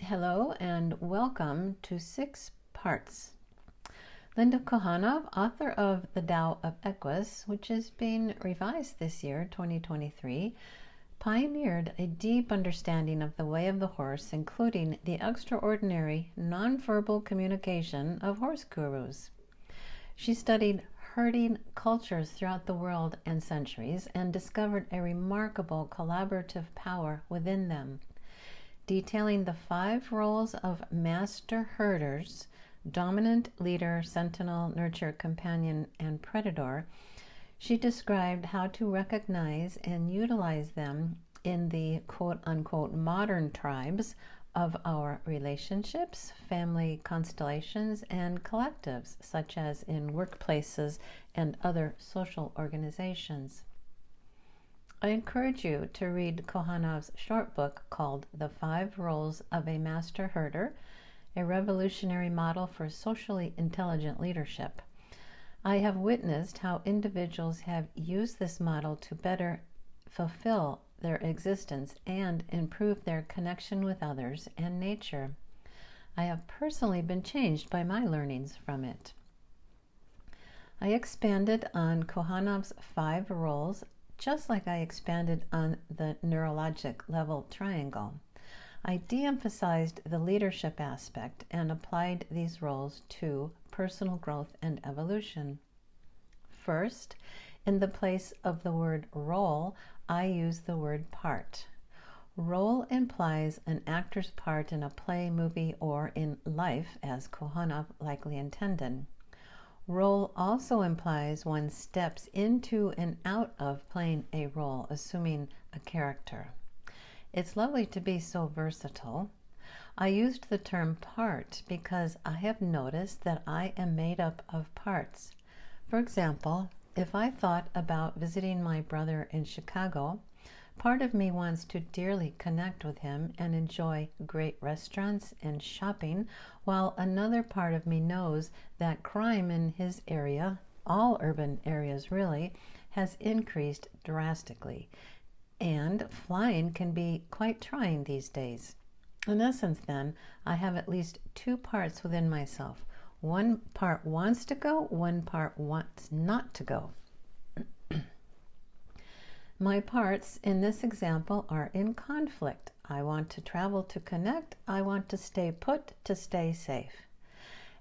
Hello and welcome to Six Parts. Linda Kohanov, author of The Tao of Equus, which is being revised this year, 2023, pioneered a deep understanding of the way of the horse, including the extraordinary nonverbal communication of horse gurus. She studied herding cultures throughout the world and centuries and discovered a remarkable collaborative power within them. Detailing the 5 roles of master herders: dominant, leader, sentinel, nurture, companion, and predator, she described how to recognize and utilize them in the quote-unquote modern tribes of our relationships, family constellations, and collectives, such as in workplaces and other social organizations. I encourage you to read Kohanov's short book called The 5 Roles of a Master Herder, a revolutionary model for socially intelligent leadership. I have witnessed how individuals have used this model to better fulfill their existence and improve their connection with others and nature. I have personally been changed by my learnings from it. I expanded on Kohanov's 5 roles just like I expanded on the neurologic level triangle. I de-emphasized the leadership aspect and applied these roles to personal growth and evolution. First, in the place of the word role, I use the word part. Role implies an actor's part in a play, movie, or in life, as Kohanov likely intended. Role also implies one steps into and out of playing a role, assuming a character. It's lovely to be so versatile. I used the term part because I have noticed that I am made up of parts. For example, if I thought about visiting my brother in Chicago, part of me wants to dearly connect with him and enjoy great restaurants and shopping, while another part of me knows that crime in his area, all urban areas really, has increased drastically. And flying can be quite trying these days. In essence, then, I have at least 2 parts within myself. One part wants to go, one part wants not to go. My parts in this example are in conflict. I want to travel to connect. I want to stay put to stay safe.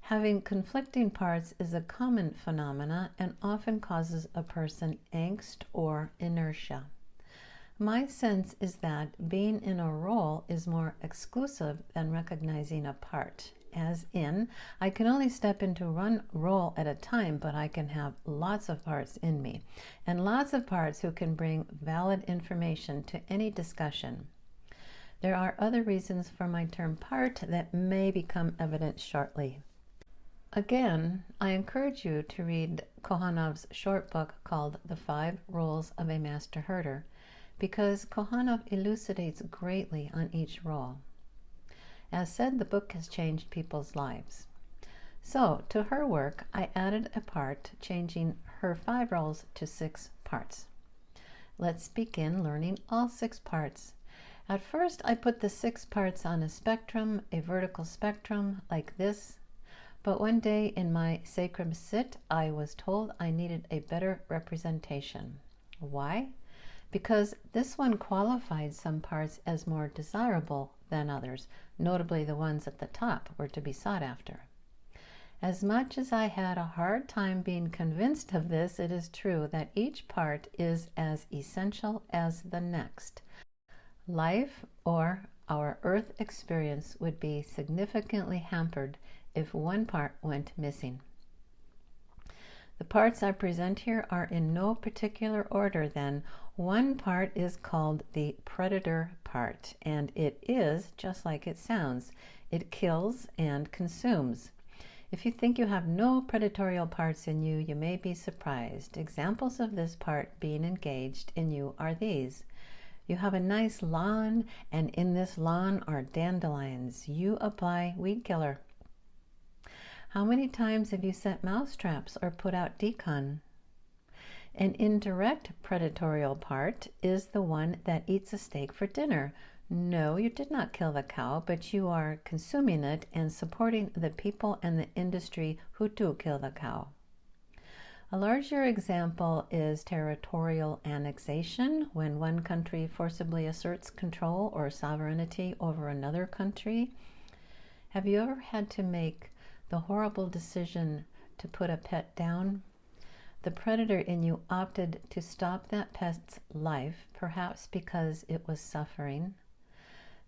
Having conflicting parts is a common phenomena and often causes a person angst or inertia. My sense is that being in a role is more exclusive than recognizing a part. As in, I can only step into one role at a time, but I can have lots of parts in me, and lots of parts who can bring valid information to any discussion. There are other reasons for my term part that may become evident shortly. Again, I encourage you to read Kohanov's short book called The 5 Roles of a Master Herder, because Kohanov elucidates greatly on each role. As said, the book has changed people's lives. So, to her work, I added a part, changing her 5 roles to 6 parts. Let's begin learning all 6 parts. At first, I put the 6 parts on a spectrum, a vertical spectrum, like this. But one day in my sacrum sit, I was told I needed a better representation. Why? Because this one qualified some parts as more desirable than others, notably the ones at the top were to be sought after. As much as I had a hard time being convinced of this, it is true that each part is as essential as the next. Life, or our earth experience, would be significantly hampered if one part went missing. The parts I present here are in no particular order then. One part is called the predator part, and it is just like it sounds. It kills and consumes. If you think you have no predatorial parts in you, you may be surprised. Examples of this part being engaged in you are these. You have a nice lawn, and in this lawn are dandelions. You apply weed killer. How many times have you set mouse traps or put out decon? An indirect predatorial part is the one that eats a steak for dinner. No, you did not kill the cow, but you are consuming it and supporting the people and the industry who do kill the cow. A larger example is territorial annexation, when one country forcibly asserts control or sovereignty over another country. Have you ever had to make the horrible decision to put a pet down? The predator in you opted to stop that pet's life, perhaps because it was suffering.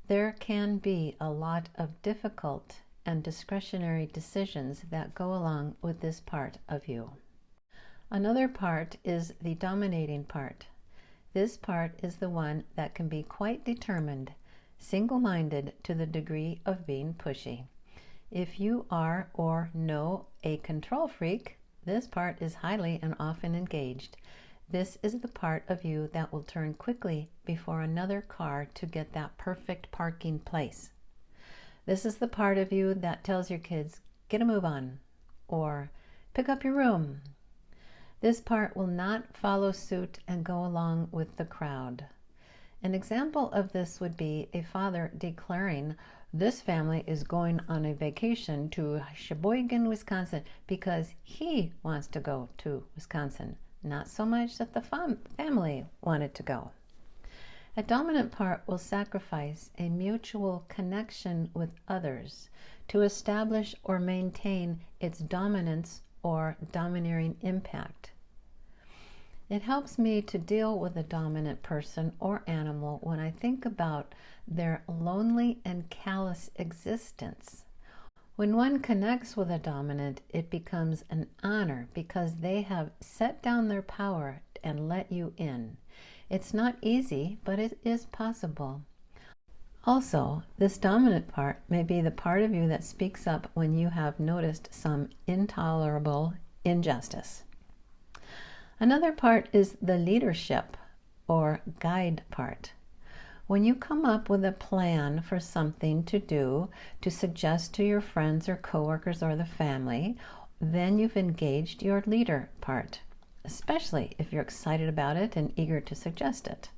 There can be a lot of difficult and discretionary decisions that go along with this part of you. Another part is the dominating part. This part is the one that can be quite determined, single-minded to the degree of being pushy. If you are or know a control freak, this part is highly and often engaged. This is the part of you that will turn quickly before another car to get that perfect parking place. This is the part of you that tells your kids, get a move on, or pick up your room. This part will not follow suit and go along with the crowd. An example of this would be a father declaring, this family is going on a vacation to Sheboygan, Wisconsin, because he wants to go to Wisconsin, not so much that the family wanted to go. A dominant part will sacrifice a mutual connection with others to establish or maintain its dominance or domineering impact. It helps me to deal with a dominant person or animal when I think about their lonely and callous existence. When one connects with a dominant, it becomes an honor because they have set down their power and let you in. It's not easy, but it is possible. Also, this dominant part may be the part of you that speaks up when you have noticed some intolerable injustice. Another part is the leadership or guide part. When you come up with a plan for something to do, to suggest to your friends or coworkers or the family, then you've engaged your leader part, especially if you're excited about it and eager to suggest it.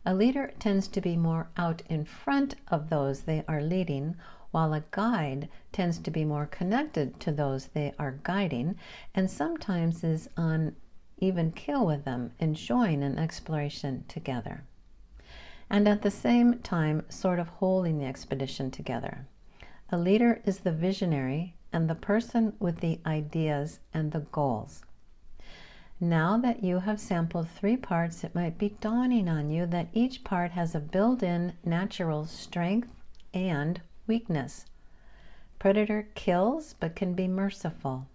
A leader tends to be more out in front of those they are leading, while a guide tends to be more connected to those they are guiding, and sometimes is on even keel with them, enjoying an exploration together, and at the same time sort of holding the expedition together. A leader is the visionary and the person with the ideas and the goals. Now that you have sampled 3 parts, it might be dawning on you that each part has a built-in natural strength and weakness. Predator kills but can be merciful.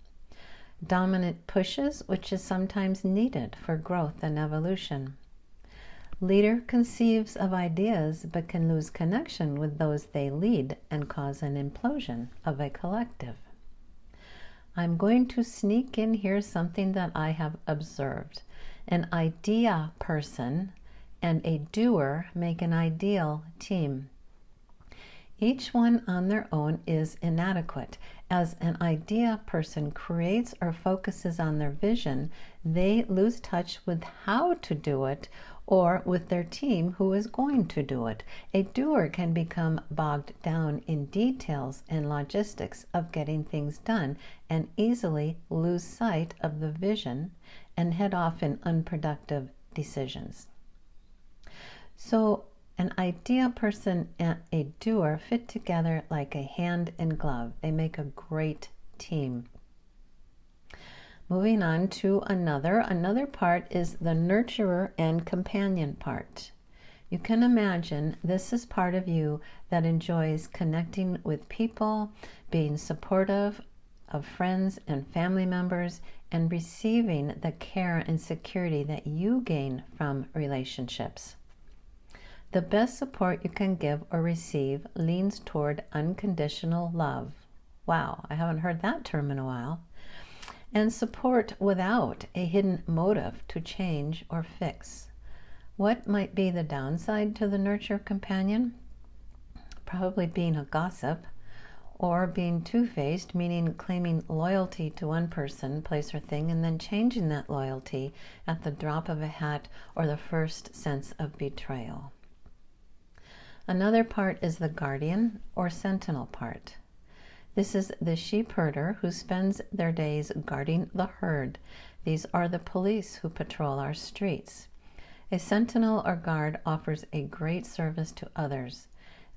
Dominant pushes, which is sometimes needed for growth and evolution. Leader conceives of ideas but can lose connection with those they lead and cause an implosion of a collective. I'm going to sneak in here something that I have observed. An idea person and a doer make an ideal team. Each one on their own is inadequate. As an idea person creates or focuses on their vision, they lose touch with how to do it or with their team who is going to do it. A doer can become bogged down in details and logistics of getting things done and easily lose sight of the vision and head off in unproductive decisions. So an idea person and a doer fit together like a hand and glove. They make a great team. Moving on to another part is the nurturer and companion part. You can imagine this is part of you that enjoys connecting with people, being supportive of friends and family members, and receiving the care and security that you gain from relationships. The best support you can give or receive leans toward unconditional love. Wow, I haven't heard that term in a while. And support without a hidden motive to change or fix. What might be the downside to the nurture companion? Probably being a gossip, or being two-faced, meaning claiming loyalty to one person, place, or thing, and then changing that loyalty at the drop of a hat or the first sense of betrayal. Another part is the guardian or sentinel part. This is the sheep herder who spends their days guarding the herd. These are the police who patrol our streets. A sentinel or guard offers a great service to others.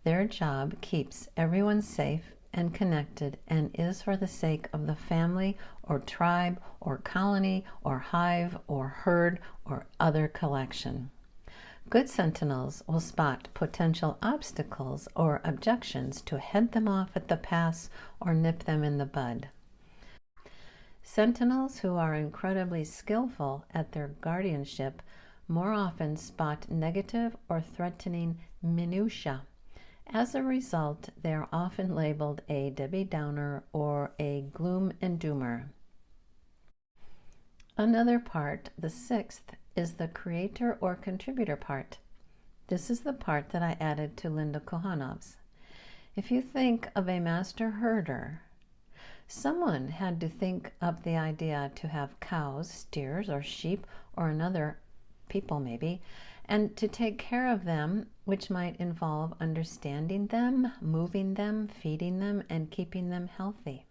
Their job keeps everyone safe and connected and is for the sake of the family or tribe or colony or hive or herd or other collection. Good sentinels will spot potential obstacles or objections to head them off at the pass or nip them in the bud. Sentinels who are incredibly skillful at their guardianship more often spot negative or threatening minutiae. As a result, they are often labeled a Debbie Downer or a gloom and doomer. Another part, the sixth, is the creator or contributor part. This is the part that I added to Linda Kohanov's. If you think of a master herder, someone had to think up the idea to have cows, steers, or sheep, or another people maybe, and to take care of them, which might involve understanding them, moving them, feeding them, and keeping them healthy.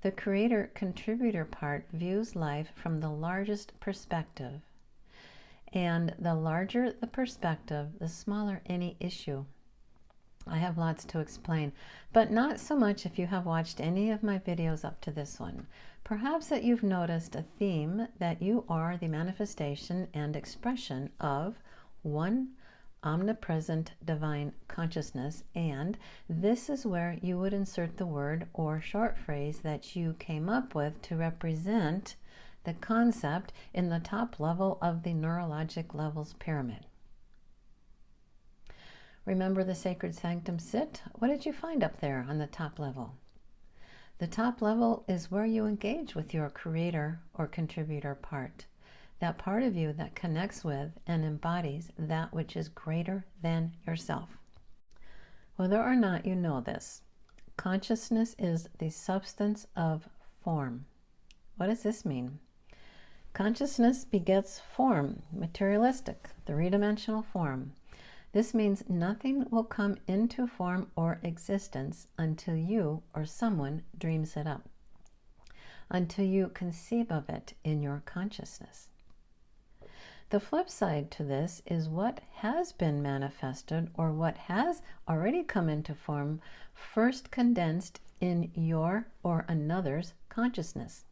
The creator-contributor part views life from the largest perspective, and the larger the perspective, the smaller any issue. I have lots to explain, but not so much if you have watched any of my videos up to this one. Perhaps that you've noticed a theme that you are the manifestation and expression of one omnipresent divine consciousness, and this is where you would insert the word or short phrase that you came up with to represent the concept in the top level of the neurologic levels pyramid. Remember the sacred sanctum sit? What did you find up there on the top level? The top level is where you engage with your creator or contributor part. That part of you that connects with and embodies that which is greater than yourself. Whether or not you know this, consciousness is the substance of form. What does this mean? Consciousness begets form, materialistic, three-dimensional form. This means nothing will come into form or existence until you or someone dreams it up, until you conceive of it in your consciousness. The flip side to this is what has been manifested or what has already come into form, first condensed in your or another's consciousness.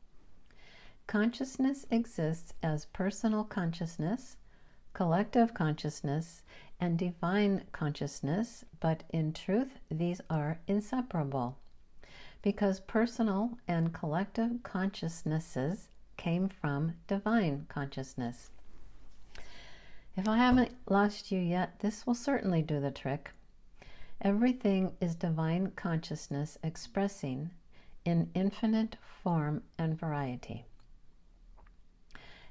Consciousness exists as personal consciousness, collective consciousness, and divine consciousness, but in truth, these are inseparable because personal and collective consciousnesses came from divine consciousness. If I haven't lost you yet, this will certainly do the trick. Everything is divine consciousness expressing in infinite form and variety.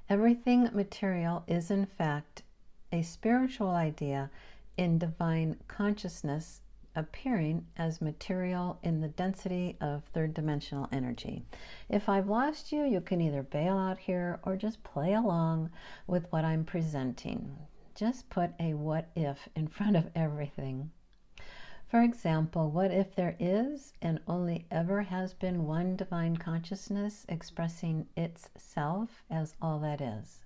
Everything material is in fact a spiritual idea in divine consciousness appearing as material in the density of third-dimensional energy. If I've lost you, you can either bail out here or just play along with what I'm presenting. Just put a what if in front of everything. For example, what if there is and only ever has been one divine consciousness expressing itself as all that is?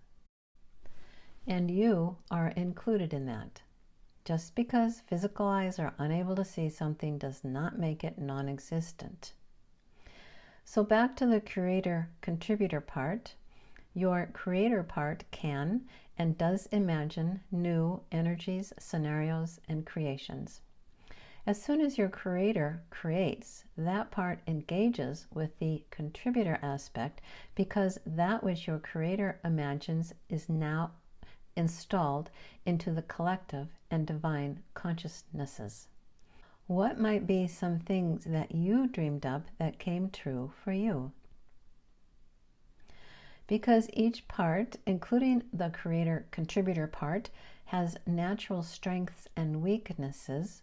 And you are included in that. Just because physical eyes are unable to see something does not make it non-existent. So back to the creator-contributor part. Your creator part can and does imagine new energies, scenarios, and creations. As soon as your creator creates, that part engages with the contributor aspect because that which your creator imagines is now installed into the collective and divine consciousnesses. What might be some things that you dreamed up that came true for you? Because each part, including the creator-contributor part, has natural strengths and weaknesses,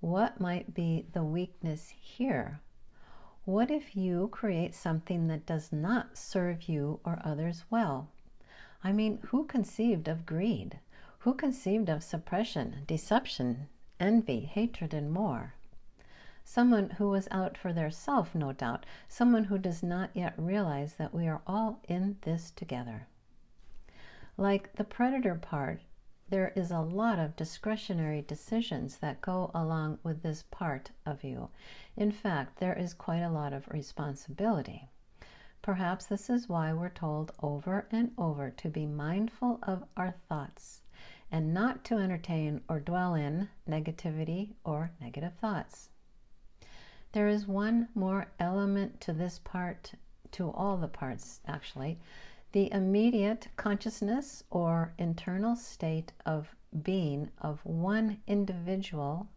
what might be the weakness here? What if you create something that does not serve you or others well? I mean, who conceived of greed? Who conceived of suppression, deception, envy, hatred, and more. Someone who was out for their self, no doubt. Someone who does not yet realize that we are all in this together. Like the predator part, there is a lot of discretionary decisions that go along with this part of you. In fact, there is quite a lot of responsibility. Perhaps this is why we're told over and over to be mindful of our thoughts and not to entertain or dwell in negativity or negative thoughts. There is one more element to this part, to all the parts actually. The immediate consciousness or internal state of being of one individual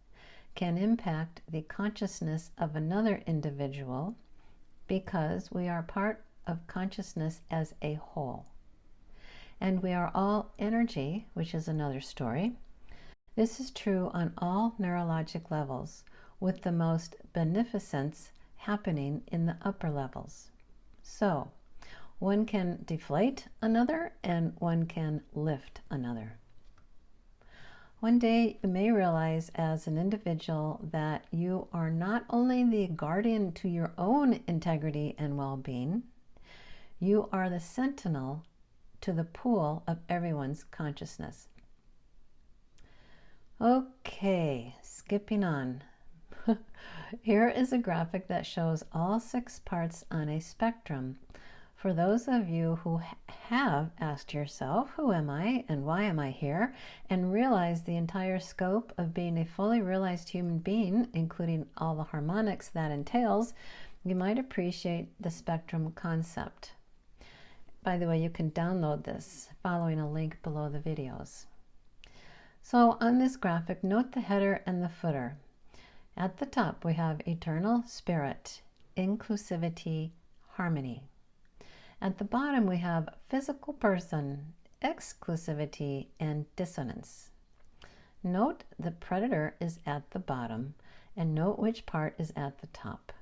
can impact the consciousness of another individual because we are part of consciousness as a whole. And we are all energy, which is another story. This is true on all neurologic levels, with the most beneficence happening in the upper levels. So, one can deflate another and one can lift another. One day you may realize as an individual that you are not only the guardian to your own integrity and well-being, you are the sentinel to the pool of everyone's consciousness. Okay, skipping on. Here is a graphic that shows all 6 parts on a spectrum. For those of you who have asked yourself, who am I and why am I here, and realized the entire scope of being a fully realized human being, including all the harmonics that entails, you might appreciate the spectrum concept. By the way, you can download this following a link below the videos. So on this graphic, note the header and the footer. At the top, we have eternal spirit, inclusivity, harmony. At the bottom, we have physical person, exclusivity, and dissonance. Note the predator is at the bottom, and note which part is at the top.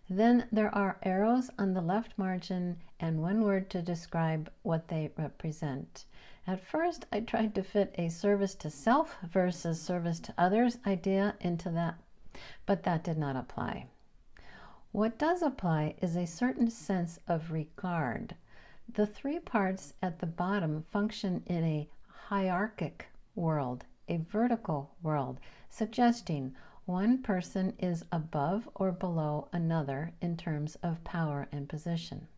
Then there are arrows on the left margin and one word to describe what they represent. At first, I tried to fit a service to self versus service to others idea into that, but that did not apply. What does apply is a certain sense of regard. The 3 parts at the bottom function in a hierarchic world, a vertical world, suggesting one person is above or below another in terms of power and position.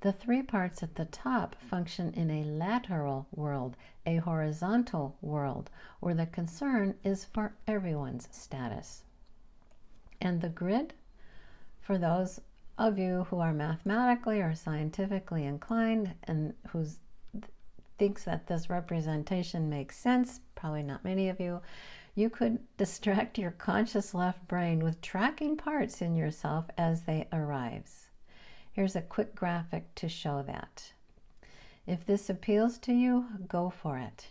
The 3 parts at the top function in a lateral world, a horizontal world, where the concern is for everyone's status. And the grid, for those of you who are mathematically or scientifically inclined and who thinks that this representation makes sense, probably not many of you, you could distract your conscious left brain with tracking parts in yourself as they arrive. Here's a quick graphic to show that. If this appeals to you, go for it.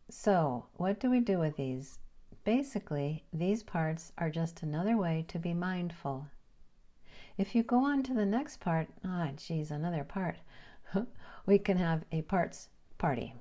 So, what do we do with these? Basically, these parts are just another way to be mindful. If you go on to the next part, another part, we can have a parts party.